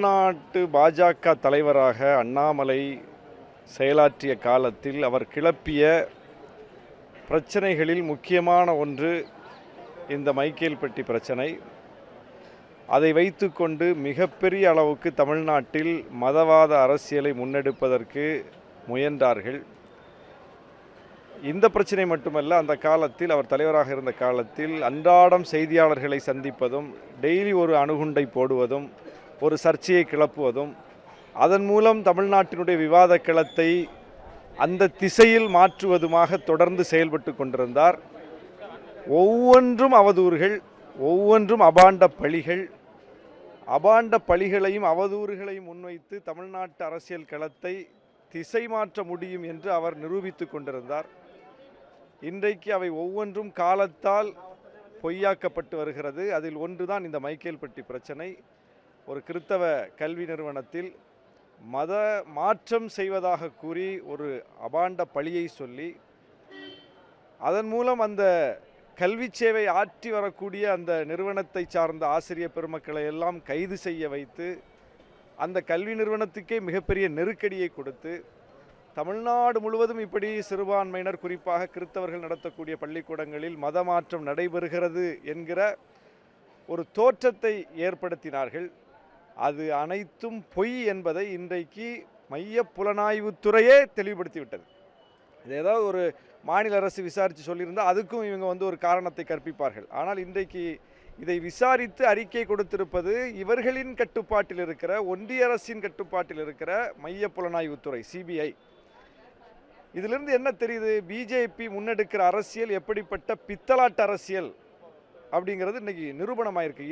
தமிழ்நாட்டு பாஜக தலைவராக அண்ணாமலை செயலாற்றிய காலத்தில் அவர் கிளப்பிய பிரச்சனைகளில் முக்கியமான ஒன்று இந்த மைக்கேல்பட்டி பிரச்சனை. அதை வைத்துக்கொண்டு மிகப்பெரிய அளவுக்கு தமிழ்நாட்டில் மதவாத அரசியலை முன்னெடுப்பதற்கு முயன்றார்கள். இந்த பிரச்சனை மட்டுமல்ல, அந்த காலத்தில் அவர் தலைவராக இருந்த காலத்தில் அன்றாடம் செய்தியாளர்களை சந்திப்பதும், டெய்லி ஒரு அணுகுண்டை போடுவதும், ஒரு சர்ச்சையை கிளப்புவதும், அதன் மூலம் தமிழ்நாட்டினுடைய விவாத களத்தை அந்த திசையில் மாற்றுவதுமாக தொடர்ந்து செயல்பட்டு கொண்டிருந்தார். ஒவ்வொன்றும் அவதூறுகள், ஒவ்வொன்றும் அபாண்ட பழிகள். அபாண்ட பழிகளையும் அவதூறுகளையும் முன்வைத்து தமிழ்நாட்டு அரசியல் களத்தை திசை மாற்ற முடியும் என்று அவர் நிரூபித்து கொண்டிருந்தார். இன்றைக்கு அவை ஒவ்வொன்றும் காலத்தால் பொய்யாக்கப்பட்டு வருகிறது. அதில் ஒன்றுதான் இந்த மைக்கேல்பட்டி பிரச்சனை. ஒரு கிறித்தவ கல்வி நிறுவனத்தில் மத மாற்றம் செய்வதாக கூறி ஒரு அபாண்ட பழியை சொல்லி, அதன் மூலம் அந்த கல்வி சேவை ஆற்றி வரக்கூடிய அந்த நிறுவனத்தை சார்ந்த ஆசிரியர் பெருமக்களை எல்லாம் கைது செய்ய வைத்து, அந்த கல்வி நிறுவனத்துக்கே மிகப்பெரிய நெருக்கடியை கொடுத்து, தமிழ்நாடு முழுவதும் இப்படி சிறுபான்மையினர், குறிப்பாக கிறித்தவர்கள் நடத்தக்கூடிய பள்ளிக்கூடங்களில் மதமாற்றம் நடைபெறுகிறது என்கிற ஒரு தோற்றத்தை ஏற்படுத்தினார்கள். அது அனைத்தும் பொய் என்பதை இன்றைக்கு மைய புலனாய்வுத்துறையே தெளிவுபடுத்திவிட்டது. இது ஏதாவது ஒரு மாநில அரசு விசாரித்து சொல்லியிருந்தால் அதுக்கும் இவங்க ஒரு காரணத்தை கற்பிப்பார்கள். ஆனால் இன்றைக்கு இதை விசாரித்து அறிக்கை கொடுத்திருப்பது இவர்களின் கட்டுப்பாட்டில் இருக்கிற, ஒன்றிய அரசின் கட்டுப்பாட்டில் இருக்கிற மைய புலனாய்வுத்துறை, சிபிஐ. இதிலிருந்து என்ன தெரியுது? பிஜேபி முன்னெடுக்கிற அரசியல் எப்படிப்பட்ட பித்தலாட்ட அரசியல் அப்படிங்கிறது இன்னைக்கு நிரூபணமாயிருக்கு.